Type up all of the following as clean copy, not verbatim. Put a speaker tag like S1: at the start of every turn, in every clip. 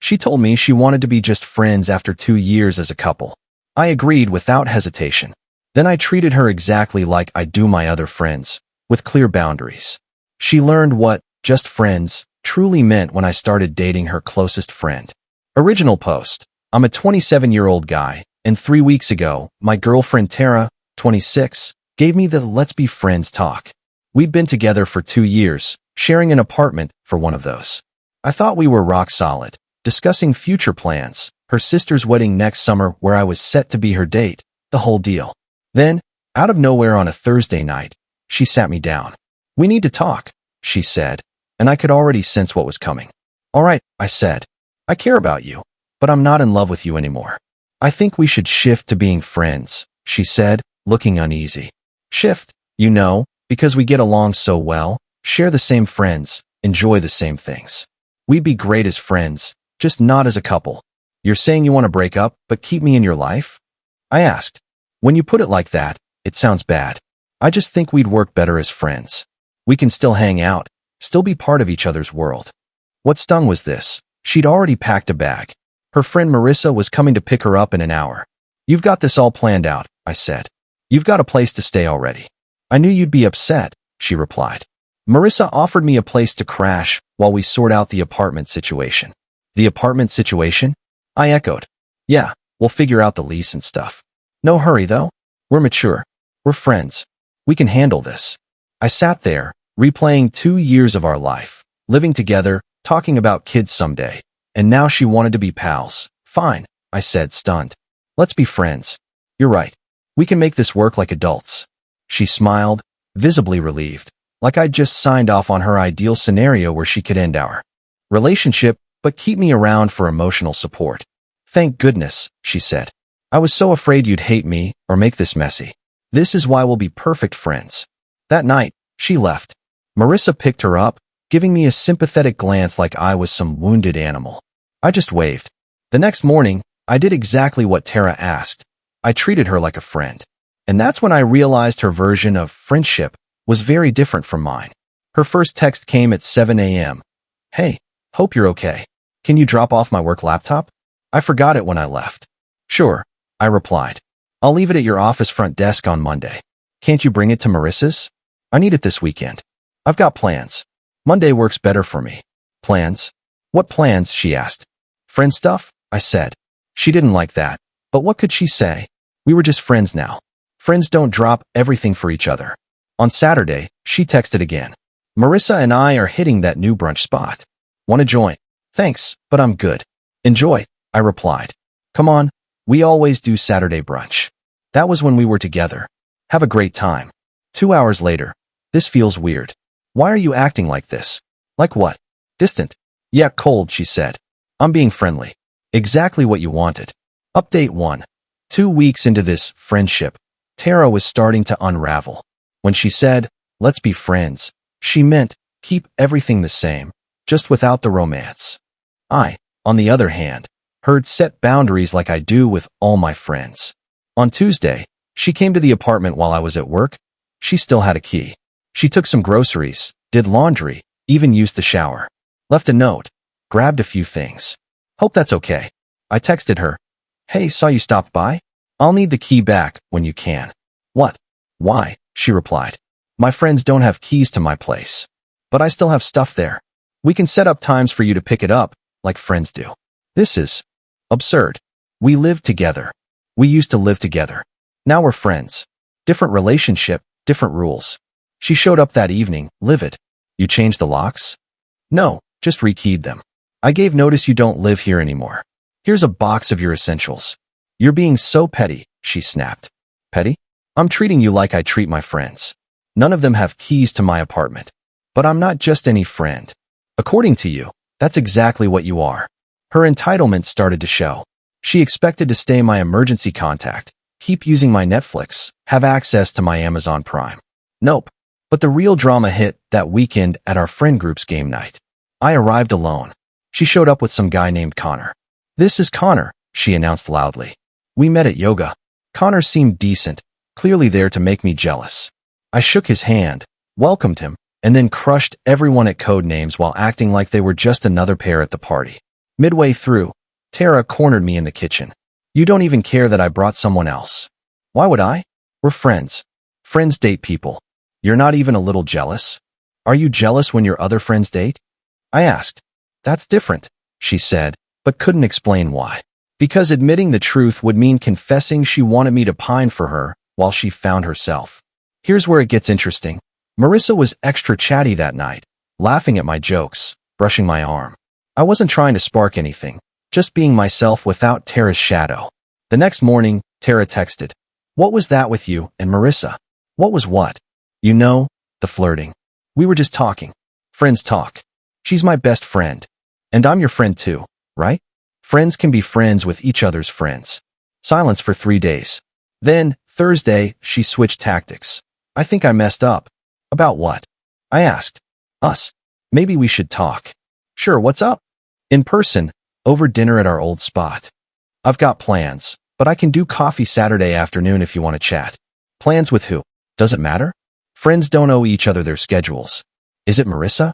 S1: She told me she wanted to be just friends after 2 years as a couple. I agreed without hesitation. Then I treated her exactly like I do my other friends, with clear boundaries. She learned what just friends truly meant when I started dating her closest friend. Original post. I'm a 27-year-old guy, and 3 weeks ago, my girlfriend Tara, 26, gave me the let's be friends talk. We'd been together for 2 years, sharing an apartment for one of those. I thought we were rock solid, discussing future plans, her sister's wedding next summer where I was set to be her date, the whole deal. Then, out of nowhere on a Thursday night, she sat me down. We need to talk, she said, and I could already sense what was coming. All right, I said. I care about you, but I'm not in love with you anymore. I think we should shift to being friends, she said, looking uneasy. Shift, you know, because we get along so well, share the same friends, enjoy the same things. We'd be great as friends, just not as a couple. You're saying you want to break up, but keep me in your life? I asked. When you put it like that, it sounds bad. I just think we'd work better as friends. We can still hang out, still be part of each other's world. What stung was this? She'd already packed a bag. Her friend Marissa was coming to pick her up in an hour. You've got this all planned out, I said. You've got a place to stay already. I knew you'd be upset, she replied. Marissa offered me a place to crash while we sort out the apartment situation. The apartment situation? I echoed. Yeah, we'll figure out the lease and stuff. No hurry, though. We're mature. We're friends. We can handle this. I sat there, replaying 2 years of our life, living together, talking about kids someday, and now she wanted to be pals. Fine, I said, stunned. Let's be friends. You're right. We can make this work like adults. She smiled, visibly relieved, like I'd just signed off on her ideal scenario where she could end our relationship, but keep me around for emotional support. Thank goodness, she said. I was so afraid you'd hate me or make this messy. This is why we'll be perfect friends. That night, she left. Marissa picked her up, giving me a sympathetic glance like I was some wounded animal. I just waved. The next morning, I did exactly what Tara asked. I treated her like a friend. And that's when I realized her version of friendship was very different from mine. Her first text came at 7 a.m. Hey, hope you're okay. Can you drop off my work laptop? I forgot it when I left. Sure, I replied. I'll leave it at your office front desk on Monday. Can't you bring it to Marissa's? I need it this weekend. I've got plans. Monday works better for me. Plans? What plans? She asked. Friend stuff? I said. She didn't like that, but what could she say? We were just friends now. Friends don't drop everything for each other. On Saturday, she texted again. Marissa and I are hitting that new brunch spot. Want to join? Thanks, but I'm good. Enjoy, I replied. Come on, we always do Saturday brunch. That was when we were together. Have a great time. 2 hours later. This feels weird. Why are you acting like this? Like what? Distant. Yeah, cold, she said. I'm being friendly. Exactly what you wanted. Update 1. 2 weeks into this friendship, Tara was starting to unravel. When she said, let's be friends, she meant keep everything the same, just without the romance. I, on the other hand, heard set boundaries like I do with all my friends. On Tuesday, she came to the apartment while I was at work. She still had a key. She took some groceries, did laundry, even used the shower. Left a note, grabbed a few things. Hope that's okay. I texted her. Hey, saw you stopped by? I'll need the key back when you can. What? Why? She replied. My friends don't have keys to my place. But I still have stuff there. We can set up times for you to pick it up, like friends do. This is absurd. We live together. We used to live together. Now we're friends. Different relationship, different rules. She showed up that evening, livid. You changed the locks? No, just rekeyed them. I gave notice you don't live here anymore. Here's a box of your essentials. You're being so petty, she snapped. Petty? I'm treating you like I treat my friends. None of them have keys to my apartment. But I'm not just any friend. According to you, that's exactly what you are. Her entitlement started to show. She expected to stay my emergency contact, keep using my Netflix, have access to my Amazon Prime. Nope. But the real drama hit that weekend at our friend group's game night. I arrived alone. She showed up with some guy named Connor. This is Connor, she announced loudly. We met at yoga. Connor seemed decent, clearly there to make me jealous. I shook his hand, welcomed him, and then crushed everyone at code names while acting like they were just another pair at the party. Midway through, Tara cornered me in the kitchen. You don't even care that I brought someone else. Why would I? We're friends. Friends date people. You're not even a little jealous? Are you jealous when your other friends date? I asked. That's different, she said, but couldn't explain why. Because admitting the truth would mean confessing she wanted me to pine for her while she found herself. Here's where it gets interesting. Marissa was extra chatty that night, laughing at my jokes, brushing my arm. I wasn't trying to spark anything, just being myself without Tara's shadow. The next morning, Tara texted, "What was that with you and Marissa?" What was what? You know, the flirting. We were just talking. Friends talk. She's my best friend. And I'm your friend too, right? Friends can be friends with each other's friends. Silence for 3 days. Then, Thursday, she switched tactics. I think I messed up. About what? I asked. Us. Maybe we should talk. Sure, what's up? In person, over dinner at our old spot. I've got plans, but I can do coffee Saturday afternoon if you want to chat. Plans with who? Does it matter? Friends don't owe each other their schedules. Is it Marissa?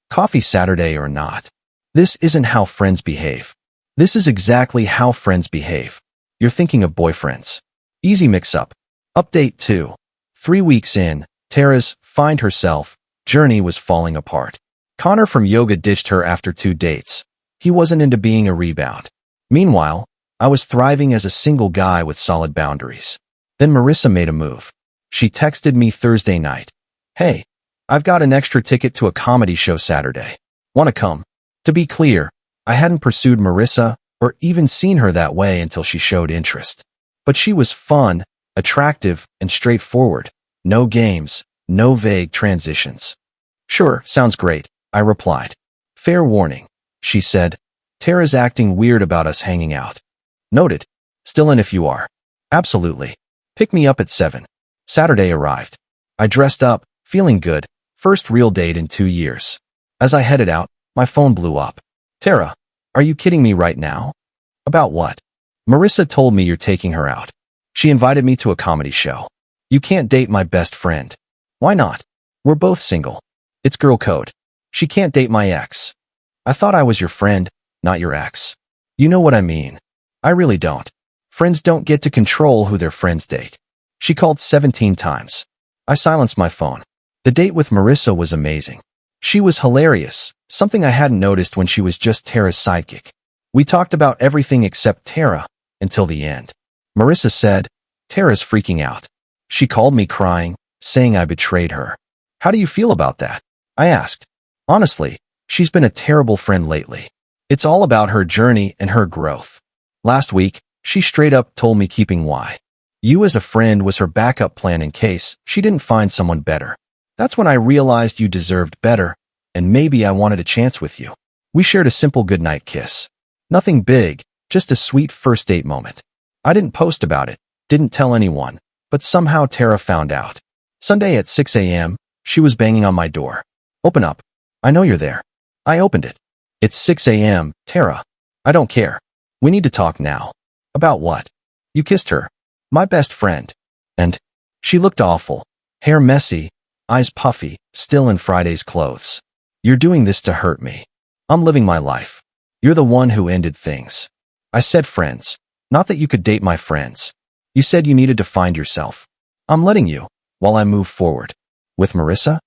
S1: Coffee Saturday or not? This isn't how friends behave. This is exactly how friends behave. You're thinking of boyfriends. Easy mix-up. Update 2. 3 weeks in, Tara's find herself journey was falling apart. Connor from yoga ditched her after 2 dates. He wasn't into being a rebound. Meanwhile, I was thriving as a single guy with solid boundaries. Then Marissa made a move. She texted me Thursday night. Hey, I've got an extra ticket to a comedy show Saturday. Want to come? To be clear, I hadn't pursued Marissa or even seen her that way until she showed interest. But she was fun, attractive, and straightforward. No games, no vague transitions. Sure, sounds great, I replied. Fair warning, she said. Tara's acting weird about us hanging out. Noted. Still in if you are. Absolutely. Pick me up at 7. Saturday arrived. I dressed up, feeling good. First real date in 2 years. As I headed out, my phone blew up. Tara, are you kidding me right now? About what? Marissa told me you're taking her out. She invited me to a comedy show. You can't date my best friend. Why not? We're both single. It's girl code. She can't date my ex. I thought I was your friend, not your ex. You know what I mean. I really don't. Friends don't get to control who their friends date. She called 17 times. I silenced my phone. The date with Marissa was amazing. She was hilarious, something I hadn't noticed when she was just Tara's sidekick. We talked about everything except Tara, until the end. Marissa said, Tara's freaking out. She called me crying, saying I betrayed her. How do you feel about that? I asked. Honestly, she's been a terrible friend lately. It's all about her journey and her growth. Last week, she straight up told me keeping you as a friend was her backup plan in case she didn't find someone better. That's when I realized you deserved better, and maybe I wanted a chance with you. We shared a simple goodnight kiss. Nothing big, just a sweet first date moment. I didn't post about it, didn't tell anyone, but somehow Tara found out. Sunday at 6 a.m., she was banging on my door. Open up. I know you're there. I opened it. It's 6 a.m., Tara. I don't care. We need to talk now. About what? You kissed her. My best friend. And she looked awful. Hair messy, eyes puffy, still in Friday's clothes. You're doing this to hurt me. I'm living my life. You're the one who ended things. I said friends. Not that you could date my friends. You said you needed to find yourself. I'm letting you, while I move forward. With Marissa?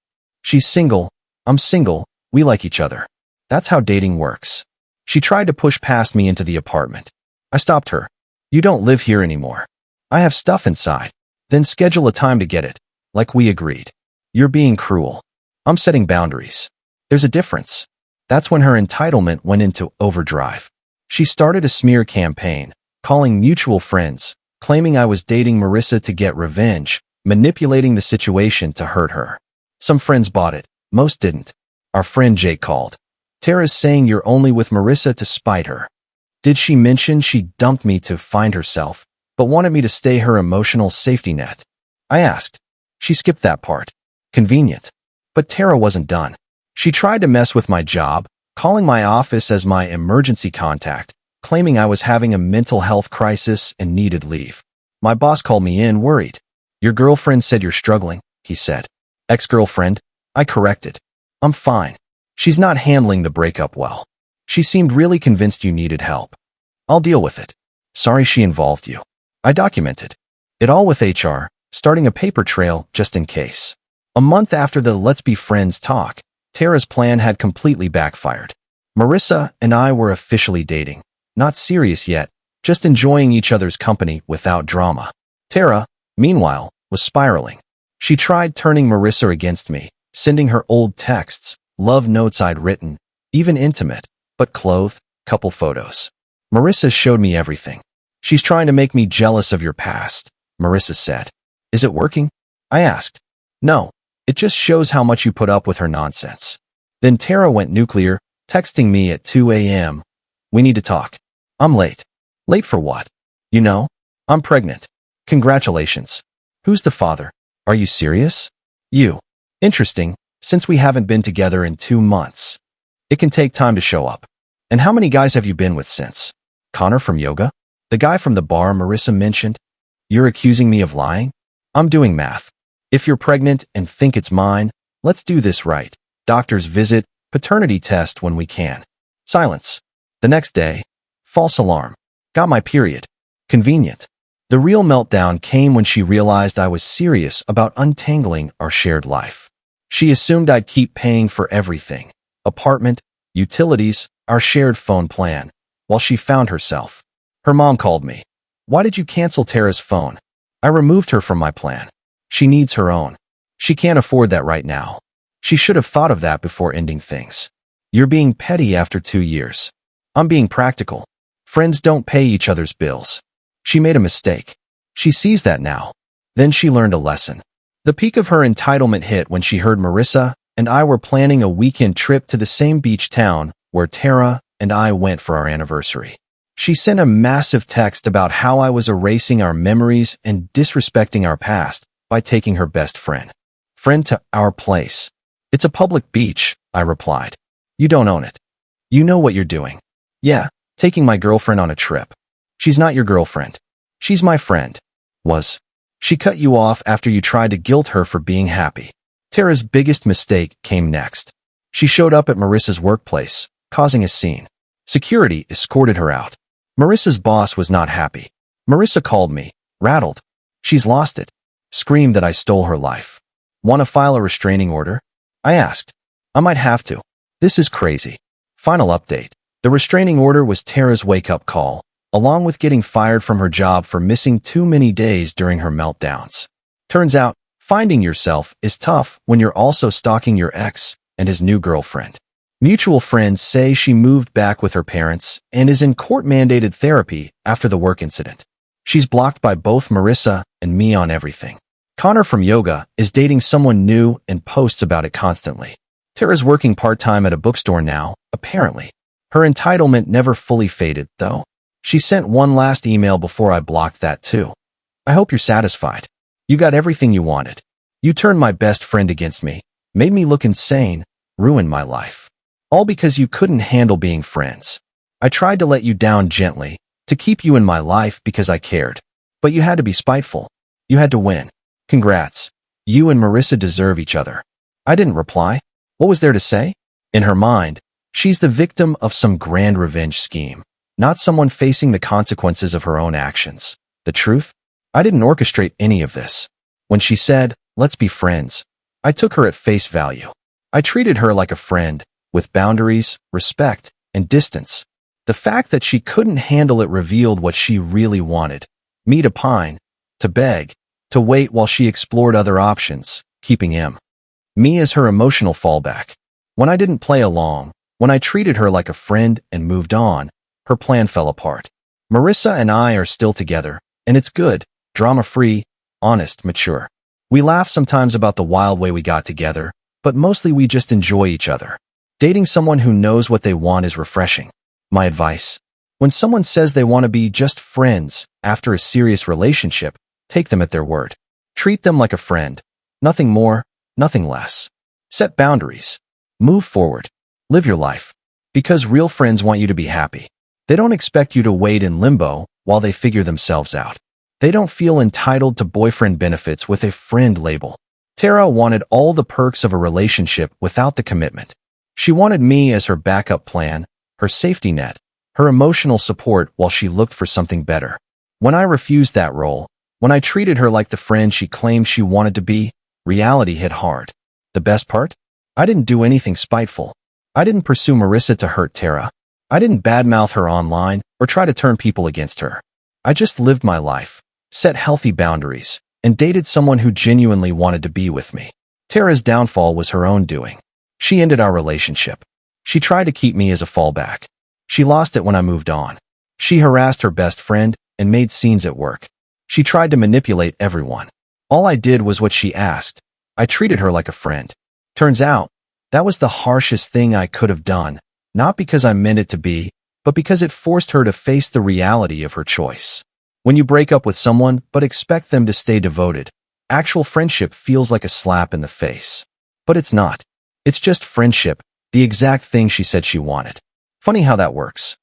S1: She's single. I'm single. We like each other. That's how dating works. She tried to push past me into the apartment. I stopped her. You don't live here anymore. I have stuff inside. Then schedule a time to get it, like we agreed. You're being cruel. I'm setting boundaries. There's a difference. That's when her entitlement went into overdrive. She started a smear campaign, calling mutual friends, claiming I was dating Marissa to get revenge, manipulating the situation to hurt her. Some friends bought it, most didn't. Our friend Jake called. Tara's saying you're only with Marissa to spite her. Did she mention she dumped me to find herself, but wanted me to stay her emotional safety net? I asked. She skipped that part. Convenient. But Tara wasn't done. She tried to mess with my job, calling my office as my emergency contact, claiming I was having a mental health crisis and needed leave. My boss called me in worried. Your girlfriend said you're struggling, he said. Ex-girlfriend? I corrected. I'm fine. She's not handling the breakup well. She seemed really convinced you needed help. I'll deal with it. Sorry she involved you. I documented it all with HR, starting a paper trail just in case. A month after the Let's Be Friends talk, Tara's plan had completely backfired. Marissa and I were officially dating. Not serious yet, just enjoying each other's company without drama. Tara, meanwhile, was spiraling. She tried turning Marissa against me, sending her old texts, love notes I'd written, even intimate, but clothed, couple photos. Marissa showed me everything. She's trying to make me jealous of your past, Marissa said. Is it working? I asked. No, it just shows how much you put up with her nonsense. Then Tara went nuclear, texting me at 2 a.m. We need to talk. I'm late. Late for what? You know, I'm pregnant. Congratulations. Who's the father? Are you serious? You. Interesting, since we haven't been together in 2 months. It can take time to show up. And how many guys have you been with since? Connor from yoga? The guy from the bar Marissa mentioned? You're accusing me of lying? I'm doing math. If you're pregnant and think it's mine, let's do this right. Doctor's visit, paternity test when we can. Silence. The next day, false alarm. Got my period. Convenient. The real meltdown came when she realized I was serious about untangling our shared life. She assumed I'd keep paying for everything. Apartment, utilities, our shared phone plan, while she found herself. Her mom called me. Why did you cancel Tara's phone? I removed her from my plan. She needs her own. She can't afford that right now. She should have thought of that before ending things. You're being petty after 2 years. I'm being practical. Friends don't pay each other's bills. She made a mistake. She sees that now. Then she learned a lesson. The peak of her entitlement hit when she heard Marissa and I were planning a weekend trip to the same beach town where Tara and I went for our anniversary. She sent a massive text about how I was erasing our memories and disrespecting our past by taking her best friend to our place. It's a public beach, I replied. You don't own it. You know what you're doing. Yeah, taking my girlfriend on a trip. She's not your girlfriend. She's my friend. She cut you off after you tried to guilt her for being happy. Tara's biggest mistake came next. She showed up at Marissa's workplace, causing a scene. Security escorted her out. Marissa's boss was not happy. Marissa called me, rattled. She's lost it. Screamed that I stole her life. Want to file a restraining order? I asked. I might have to. This is crazy. Final update. The restraining order was Tara's wake-up call, along with getting fired from her job for missing too many days during her meltdowns. Turns out, finding yourself is tough when you're also stalking your ex and his new girlfriend. Mutual friends say she moved back with her parents and is in court-mandated therapy after the work incident. She's blocked by both Marissa and me on everything. Connor from yoga is dating someone new and posts about it constantly. Tara's working part-time at a bookstore now, apparently. Her entitlement never fully faded, though. She sent one last email before I blocked that too. I hope you're satisfied. You got everything you wanted. You turned my best friend against me, made me look insane, ruined my life. All because you couldn't handle being friends. I tried to let you down gently, to keep you in my life because I cared. But you had to be spiteful. You had to win. Congrats. You and Marissa deserve each other. I didn't reply. What was there to say? In her mind, she's the victim of some grand revenge scheme, not someone facing the consequences of her own actions. The truth? I didn't orchestrate any of this. When she said, let's be friends, I took her at face value. I treated her like a friend, with boundaries, respect, and distance. The fact that she couldn't handle it revealed what she really wanted. Me to pine, to beg, to wait while she explored other options, keeping me as her emotional fallback. When I didn't play along, when I treated her like a friend and moved on, her plan fell apart. Marissa and I are still together, and it's good, drama-free, honest, mature. We laugh sometimes about the wild way we got together, but mostly we just enjoy each other. Dating someone who knows what they want is refreshing. My advice: when someone says they want to be just friends after a serious relationship, take them at their word. Treat them like a friend. Nothing more, nothing less. Set boundaries. Move forward. Live your life. Because real friends want you to be happy. They don't expect you to wait in limbo while they figure themselves out. They don't feel entitled to boyfriend benefits with a friend label. Tara wanted all the perks of a relationship without the commitment. She wanted me as her backup plan, her safety net, her emotional support while she looked for something better. When I refused that role, when I treated her like the friend she claimed she wanted to be, reality hit hard. The best part? I didn't do anything spiteful. I didn't pursue Marissa to hurt Tara. I didn't badmouth her online or try to turn people against her. I just lived my life, set healthy boundaries, and dated someone who genuinely wanted to be with me. Tara's downfall was her own doing. She ended our relationship. She tried to keep me as a fallback. She lost it when I moved on. She harassed her best friend and made scenes at work. She tried to manipulate everyone. All I did was what she asked. I treated her like a friend. Turns out, that was the harshest thing I could have done, not because I meant it to be, but because it forced her to face the reality of her choice. When you break up with someone but expect them to stay devoted, actual friendship feels like a slap in the face. But it's not. It's just friendship, the exact thing she said she wanted. Funny how that works.